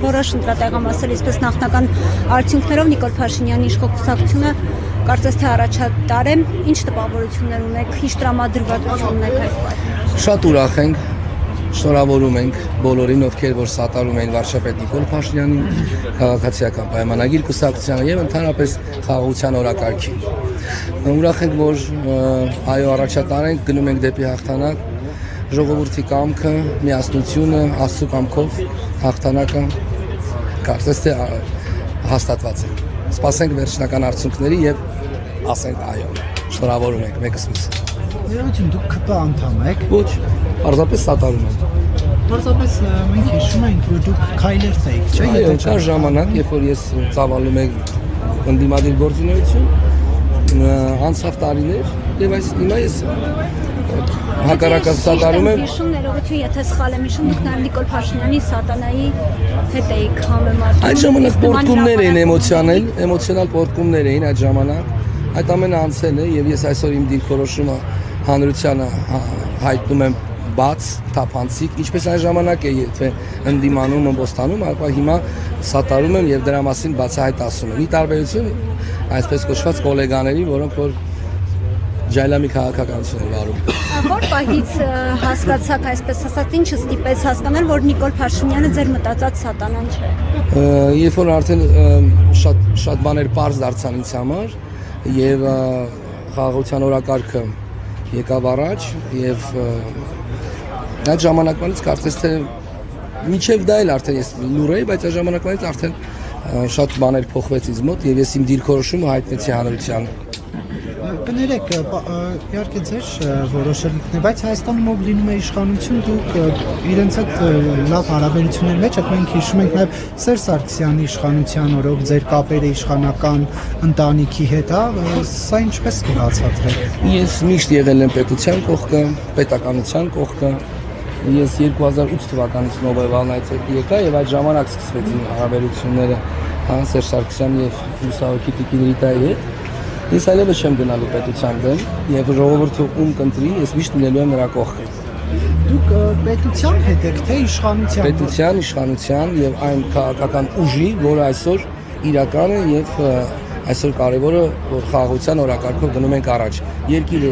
որոշ ընտրատեղամասեր, այսպես նախնական արդյունքներով Նիկոլ Փաշինյանի իշխողությունը կարծես թե առաջատար է, ինչ տպավորություններ ունեք, ինչ տրամադրվածություն ունեք այս պայմաններում։ Շատ ուրախ ենք, շնորհավորում ենք բոլորին, ովքեր որ սատարում են վարչապետ Նիկոլ Փաշինյանին, քաղաքացիական պայմանագիր կուսակցությանը եւ ընդհանրապես խաղաղության օրակարգին։ Ուրախ ենք, որ այո առաջատար ենք, գնում ենք դեպի հաղթանակ, ժողովրդի կամքը, միասնությունը, Աստծո կամքով հաղթանակը կարծես թե հաստատված է։ Սպասենք վերջնական արդյունքների եւ ասենք այո, շնորհավորում ենք մեկս մյուսին։ Ներողություն, դուք ԿՊ անդամ եք։ Ոչ, պարզապես սատարում եմ։ Պարզապես մենք հիշում ենք, որ դուք քայլեր տեիք, չէ՞։ Այո, կար ժամանակ, երբ որ ես ծավալում եմ ընդդիմադիր գործունեություն, անցավ տարիներ եւ այս հիմա ես հակառակած սատարում եմ։ Հիշում ներողություն, եթե սխալ եմ հիշում, դուք նաեւ Նիկոլ Փաշինյանի սատանայի հետ էիք համեմատում։ Այդ ժամանակ պորտկումներ էին էմոցիոնալ պորտկումներ էին այդ ժամանակ։ Այդ ամենը անցել է եւ ես այսօր իմ դիրքորոշումը հանրությանը հայտնում եմ բաց, թափանցիկ, ինչպես այն ժամանակ է, եթե ընդդիմանում ըմբոստանում, ապա հիմա սատարում եմ եւ դրա մասին բացահայտ ասում եմ։ Ի տարբերություն այսպես կոչված գոլեգաների, որոնք որ ջայլամի քաղաքականություն են վարում։ Որ պահից հասկացաք, այսպես ասած, ինչը ստիպեց հասկանալ, որ Նիկոլ Փաշինյանը ձեր մտածած սատանան չէ։ Երբ որ արդեն շատ բաներ པարզ դարձան ինձ համար եւ խաղաղության օրակարգը եկավ առաջ եւ այդ ժամանակվանից կարծես թե մինչեւ դա էլ արդեն ես լուր էի, բայց այդ ժամանակվանից արդեն շատ բաներ փոխվեց ինձ մոտ եւ ես իմ դիրքորոշումը հայտնեցի հանրությանը։ Կներեք, իհարկե ձեր որոշելիքն է, բայց Հայաստանում ով լինում է իշխանություն, դուք իրենց հետ լավ հարաբերություններ մեջ եք, մենք հիշում ենք նաև Սերժ Սարգսյանի իշխանության օրոք ձեր կապերը իշխանական ընտանիքի հետ, սա ինչպես կբացատրեք։ Ես միշտ եղել եմ պետության կողքը, պետականության կողքը։ Ես 2008 թվականից Նոբելվանից եկա եւ այդ ժամանակ սկսվեցին հարաբերությունները Սերժ Սարգսյանի եւ Լուսահոգի Տիկին Ռիտայի հետ։ Ես այլևս չեմ գնալու պետության դեմ եւ ժողովուրդը ում կընտրի, ես միշտ լինելու եմ նրա կողքը։ Դուք պետության հետ եք, թե իշխանության։ Պետության, իշխանության եւ այն քաղաքական ուժի, որը այսօր իրական է եւ այսօր կարեւորը որ խաղաղության օրակարգով գնում ենք առաջ։ Երկիրը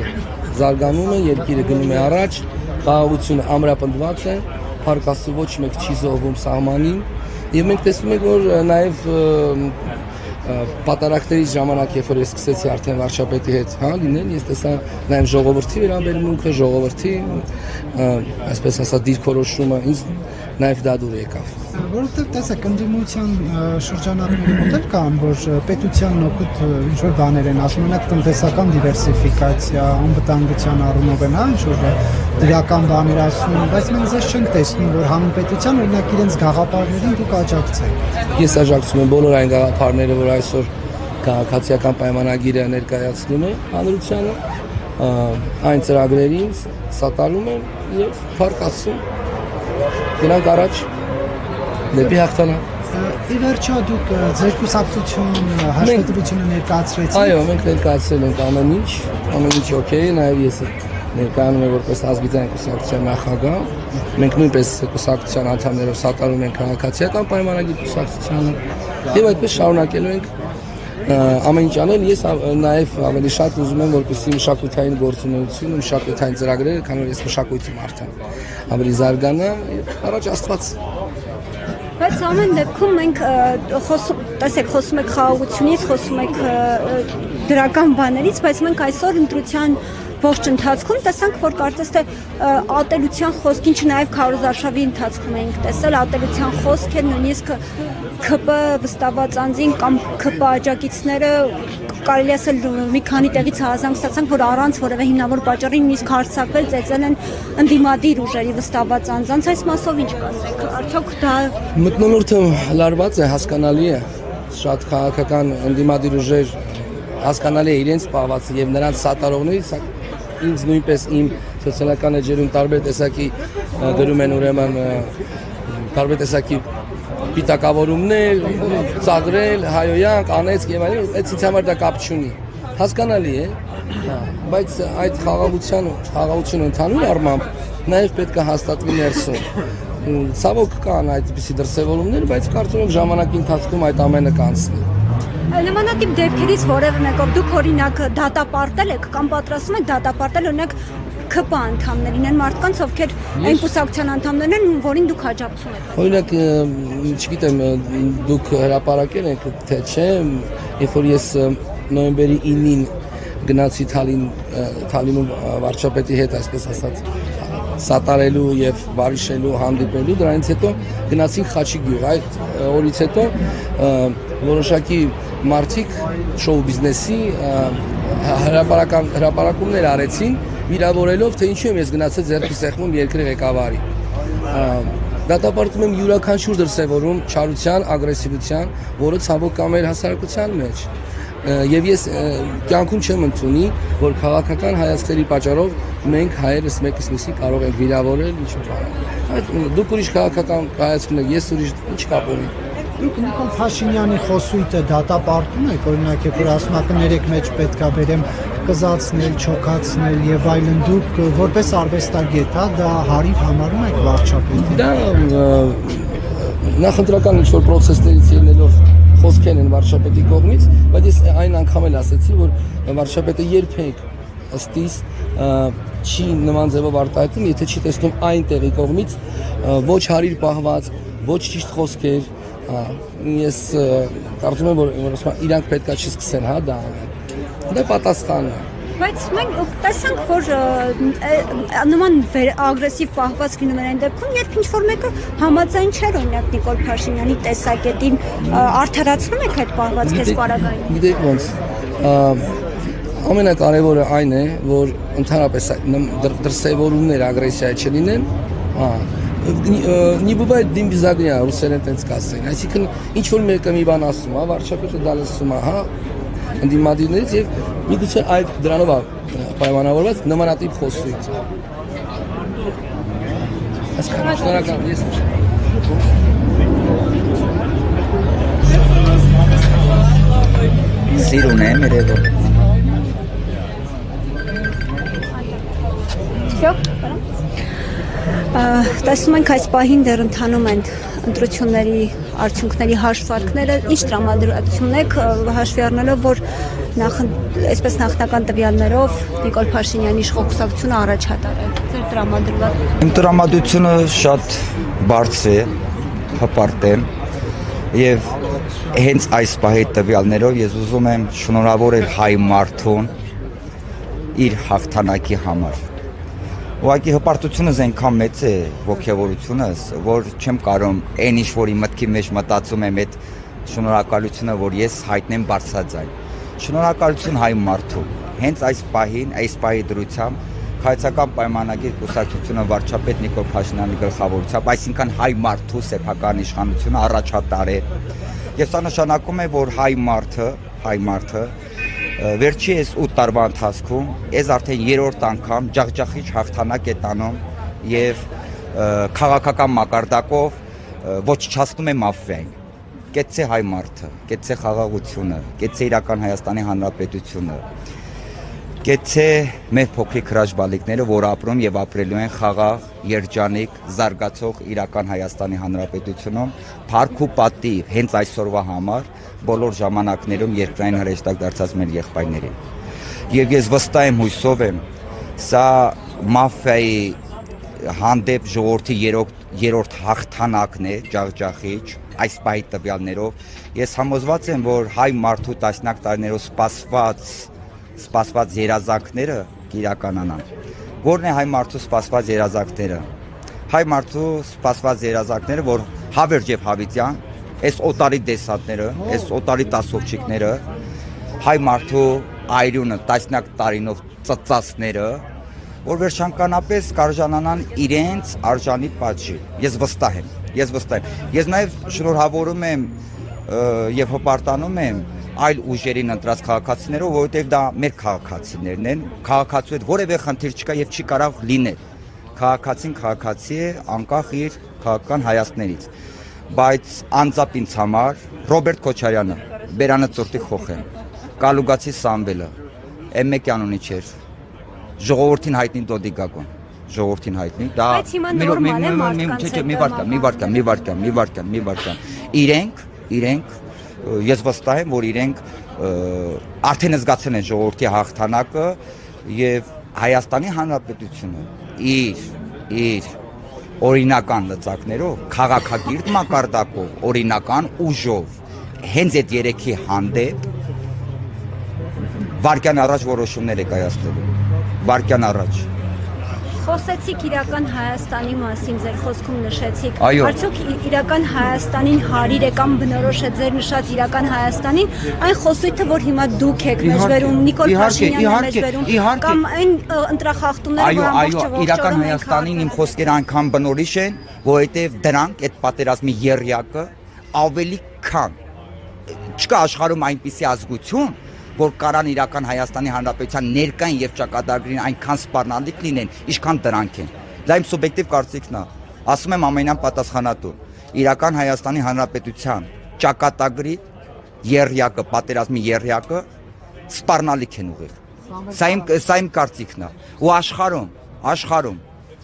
զարգանում է, երկիրը գնում է առաջ, խաղաղությունը ամրապնդված է, փառք ոչ մեկ չի զոհվում սահմանին եւ մենք տեսնում ենք որ նաեւ պատարակների ժամանակ, երբ որ ես սկսեցի արդեն վարչապետի հետ լինել, ես տեսա նաև ժողովրդի վերաբերմունքը, ժողովրդի, այսպես ասած, դիրքորոշումը, ինձ նաև դա դուր եկավ։ Որովհետև տեսեք, ընդդիմության շրջանակների մոտ էլ կան, որ պետության օգուտ ինչ-որ բաներ են ասում, օրինակ տնտեսական դիվերսիֆիկացիա, անվտանգության առումով են, ինչ-որ դրական բաներ ասում, բայց մենք ձեզ չենք տեսնում, որ հանրապետության օրինակ իրենց գաղափարներին դուք աջակցեք։ Ես աջակցում եմ բոլոր այն գաղափարները, որ այսօր քաղաքացիական պայմանագիրը ներկայացնում է հանրությանը, այն ծրագրերին սատարում եմ եւ փառք Աստծուն գնանք առաջ դեպի հաղթանակ։ Ի վերջո դուք ձեր կուսակցություն հաշվետվությունը ներկայացրեցիք։ Այո, մենք ներկայացրել ենք ամեն ինչ օքեյ է, նաեւ ես ներկայանում եմ որպես ազգային կուսակցության նախագահ։ Մենք նույնպես կուսակցության անդամներով սատարում ենք քաղաքացիական պայմանագիր կուսակցությանը եւ այդպես շարունակելու ենք ամեն ինչ անել։ Ես նաեւ ավելի շատ ուզում եմ որպեսզի մշակութային գործունեությունը, մշակութային ծրագրերը, քանի որ ես մշակույթի մարդ եմ, ավելի զարգանա եւ առաջ Աստված։ Բայց ամեն դեպքում մենք խոսում եք խաղաղությունից, խոսում եք դրական բաներից, բայց մենք այսօր ընտրության ողջ ընթացքում տեսանք, որ կարծես թե ատելության խոսք, ինչը նաև քարոզարշավի ընթացքում էինք տեսել, ատելության խոսք է, նույնիսկ ՔՊ վստահված անձին կամ ՔՊ աջակիցները կարելի ասել մի քանի տեղից հազանգ ստացանք, որ առանց որևէ հիմնավոր պատճառի նույնիսկ հարձակվել, ծեծել են ընդդիմադիր ուժերի վստահված անձանց, այս մասով ինչ կասեք, արդյոք դա մթնոլորտը լարված է, հասկանալի է, շատ քաղաքական ընդդիմադիր ուժեր հասկանալի է իրենց պահված եւ նրանց սատարողներից ինձ նույնպես իմ սոցիալական էջերում տարբեր տեսակի գրում են ուրեմն տարբեր տեսակի պիտակավորումներ, ծաղրել, հայոյանք, անեցք եւ այլն, այդ ինձ համար դա կապ չունի։ Հասկանալի է, բայց այդ խաղաղությունը ընդհանուր առմամբ նաեւ պետք է հաստատվի ներսում։ Ցավոք կան այդպիսի դրսևորումներ, բայց կարծում եմ ժամանակի ընթացքում այդ ամենը կանցնի։ Նմանատիպ դեպքերից որևէ մեկով դուք օրինակ դատապարտել եք կամ պատրաստում եք դատապարտել օրինակ ԿՊ անդամներին, այն մարդկանց, ովքեր այն կուսակցության անդամներն են, որին դուք աջակցում եք։ Օրինակ, չգիտեմ, դուք հրապարակել եք թե չէ, երբ որ ես նոյեմբերի 9-ին գնացի Թալինում վարչապետի հետ, այսպես ասած, սատարելու եւ բարիշելու, հանդիպելու, դրանից հետո գնացինք Խաչի գյուղ։ Այդ օրից հետո որոշակի մարդիկ շոու բիզնեսի հրապարակումներ արեցին, վիրավորելով, թե ինչու եմ ես գնացել ձեռքի սեղմում երկրի ղեկավարի։ Դատապարտում եմ յուրաքանչյուր դրսևորում չարության, ագրեսիվության, որը ցավոք կա մեր հասարակության մեջ։ Եվ ես կյանքում չեմ ընդունի, որ քաղաքական հայացքների պատճառով մենք հայերս մեկից մյուսի կարող ենք վիրավորել, ինչ-որ բան։ Դուք ուրիշ քաղաքական հայացք ունեք, ես ուրիշ, ինչ կապ ունի։ Դուք Նիկոլ Փաշինյանի խոսույթը դատապարտում եք, օրինակ երբ որ ասում եք ներեք մեջ պետքա բերեմ կզացնել, չոքացնել եւ այլն, դուք որպես արվեստագետ, դա հարիվ համարում եք վարչապետին։ Դա նախընտրական ինչ-որ պրոցեսներից ելնելով խոսքեր են վարչապետի կողմից, բայց ես այն անգամ էլ ասացի, որ վարչապետը երբեք ըստիս չի նման ձևով արտահայտում, եթե չի տեսնում այն տեղի կողմից ոչ հարիր պահված, ոչ ճիշտ խոսքեր, ես կարծում եմ, որ իրանք պետքա չսկսեն, հա, դա պատասխանն է։ Բայց մենք տեսանք, որ նման ագրեսիվ պահվածք լինում են այն դեպքում, երբ ինչ-որ մեկը համաձայն չէր օրինակ Նիկոլ Փաշինյանի տեսակետին, արդարացնում եք այդ պահվածքը սպառակայում։ Գիտեք ոնց, ամենակարևորը այն է, որ ընդհանրապես դրսևորումներ ագրեսիայի չլինեն, не бывает дым без огня, ռուսերեն տենց կասեն, այսինքն ինչ-որ մեկը մի բան ասում, հա, վարչապետը դա լսում է, հա, ընդդիմադիրներից եւ միգուցե այդ դրանով է պայմանավորված նմանատիպ խոսույթ։ Այսքան շնորհակալ ես։ Սիրուն եմ երևում։ Տեսնում ենք այս պահին դեռ ընթանում են ընտրությունների արդյունքների հաշվարկները, ինչ տրամադրություն եք հաշվի առնելով, որ այսպես նախնական տվյալներով Նիկոլ Փաշինյանի իշխողությունը առաջատար է, ձեր տրամադրված։ Իմ տրամադրությունը շատ բարձր է, հպարտ եմ եւ հենց այս պահի տվյալներով ես ուզում եմ շնորհավորել հայ մարդուն իր հաղթանակի համար։ Ուղղակի հպարտությունս այնքան մեծ է, ոգևորությունս, որ չեմ կարող այն ինչ որ իմ մտքի մեջ մտածում եմ այդ շնորհակալությունը, որ ես հայտնեմ բարձրաձայն։ Շնորհակալություն հայ մարդու։ Հենց այս պահի դրությամբ Հայկական պայմանագիր կուսակցությունը վարչապետ Նիկոլ Փաշինյանի գլխավորությամբ, այսինքն հայ մարդու սեփական իշխանությունը առաջատար է։ Եվ սա նշանակում է, որ հայ մարդը վերջի 8 տարվա ընթացքում ես արդեն 3-րդ անգամ ջախջախիչ հաղթանակ է տանում եւ քաղաքական մակարդակով ոչնչացնում է մաֆիային։ Կեցցե հայ մարդը, կեցցե խաղաղությունը, կեցցե իրական Հայաստանի Հանրապետությունը, կեցցե մեր փոքրիկ հրաշբալիկները, որ ապրում եւ ապրելու են խաղաղ, երջանիկ, զարգացող իրական Հայաստանի Հանրապետությունում, փառք ու պատիվ հենց այսօրվա համար բոլոր ժամանակներում երկրային հրեշտակ դարձած մեր եղբայրներին։ Եվ ես վստահ եմ, հույսով եմ, սա մաֆիայի հանդեպ ժողովրդի երրորդ հաղթանակն է, ջախջախիչ, այս պահի տվյալներով։ Ես համոզված եմ, որ հայ մարդու տասնյակ տարիներով սպասված երազանքները կիրականանան։ Որն է հայ մարդու սպասված երազանքները։ Հայ մարդու սպասված երազանքները, որ հավերժ եւ հավիտյան, այս օտարի դեսանտները, այս օտարի տասովչիկները, հայ մարդու այրունը տասնյակ տարինով ծծածները, որ վերջանկանապես կարժանանան իրենց արժանի պատժի։ Ես վստահ եմ։ Ես նաև շնորհավորում եմ եւ հպարտանում եմ այլ ուժերին ընտրած քաղաքացիներով, որովհետև դա մեր քաղաքացիներն են, քաղաքացու հետ որևէ խնդիր չկա եւ չի կարող լինել։ Քաղաքացին քաղաքացի է, անկախ իր քաղաքական հայացքներից։ Բայց անձամբ ինձ համար Ռոբերտ Քոչարյանը, Բերանը Ծուրտի Խոխեն, Կալուգացի Սամվելը, M1 անունի չէր, ժողովրդին հայտնի Դոդի Գագոն, ժողովրդին հայտնի, դա Բայց հիմա նորմալ է մարդկանց մի վարքան։ Իրենք ես վստահ եմ, որ իրենք արդեն զգացել են ժողովրդի հաղթանակը եւ Հայաստանի Հանրապետությունը իր օրինական լծակներով, քաղաքագիրտ մակարդակով, օրինական ուժով հենց այդ երեքի հանդեպ վարկյան առաջ որոշումներ է կայացնելու, վարկյան առաջ։ Խոսեցիք իրական Հայաստանի մասին, ձեր խոսքում նշեցիք, Այո։ արդյոք իրական Հայաստանին հարիր է կամ բնորոշ է ձեր նշած իրական Հայաստանին, այն խոսույթը, որ հիմա դուք եք մեջբերում, Նիկոլ Փաշինյանն է մեջբերում, կամ այն ընտրախախտումները, որ ամբողջ իրական Հայաստանին իմ խոսքերը անգամ բնորոշ են, որովհետև դրանք այդ պատերազմի եռյակը ավելի քան չկա աշխարհում այնպիսի ազգություն, որ կարան իրական Հայաստանի Հանրապետության ներկային եւ ճակատագրին այնքան սպառնալիք լինեն, ինչքան դրանք են։ Դա իմ սուբյեկտիվ կարծիքն է։ Ասում եմ ամենայն պատասխանատու։ Իրական Հայաստանի Հանրապետության ճակատագրի եռյակը, պատերազմի եռյակը սպառնալիք են ուղիղ։ Սա իմ կարծիքն է։ Ու աշխարհում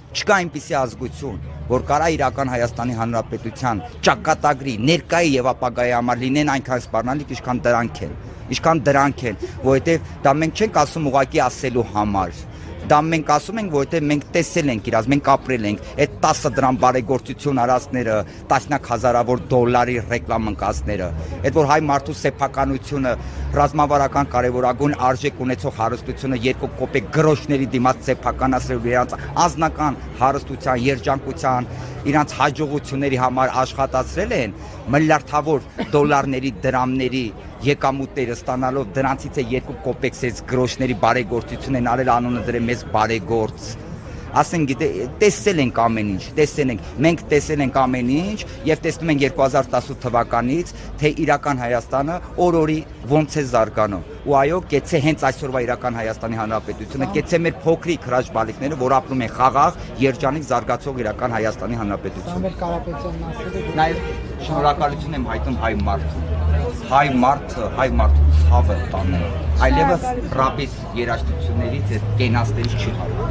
չկա այնպիսի ազգություն, որ կարա իրական Հայաստանի Հանրապետության ճակատագրի ներկայի եւ ապագայի համար լինեն այնքան սպառնալիք, ինչքան դրանք են, որովհետև դա մենք չենք ասում ուղղակի ասելու համար։ Դա մենք ասում ենք, որովհետև մենք տեսել ենք իրաց, մենք ապրել ենք այդ 10 դրամ բարեգործություն արածները, տասնյակ հազարավոր դոլարի ռեկլամ ընկածները, այդ որ հայ մարդու սեփականությունը, ռազմավարական կարևորագույն արժեք ունեցող հարստությունը 2 կոպեկ գրոշների դիմաց սեփականացրել իրաց անձնական հարստության, երջանկության, իրանց հաջողությունների համար աշխատացրել են, միլիարդավոր դոլարների, դրամների եկամուտները ստանալով դրանցից է 2 կոպեկ սենց գրոշների բարեգործություն են արել, անունը դրել մեզ բարեգործ։ Ասենք տեսել ենք ամեն ինչ, մենք տեսել ենք ամեն ինչ եւ տեսնում ենք 2018 թվականից, թե իրական Հայաստանը օր-օրի ոնց է զարգանում։ Ու այո, կեցե հենց այսօրվա իրական Հայաստանի Հանրապետությունը, կեցե մեր փոքրիկ հրաշ բալիկները, որ ապրում են խաղաղ, երջանիկ զարգացող իրական Հայաստանի Հանրապետություն։ Սամվել Կարապետյանն ասել է Նաեւ շնորհակալություն եմ հայտնում հայ մարդու ցավը տանել։ Այլևս ռաբիս երաժշտություններից այդ կենացներից չի հարու։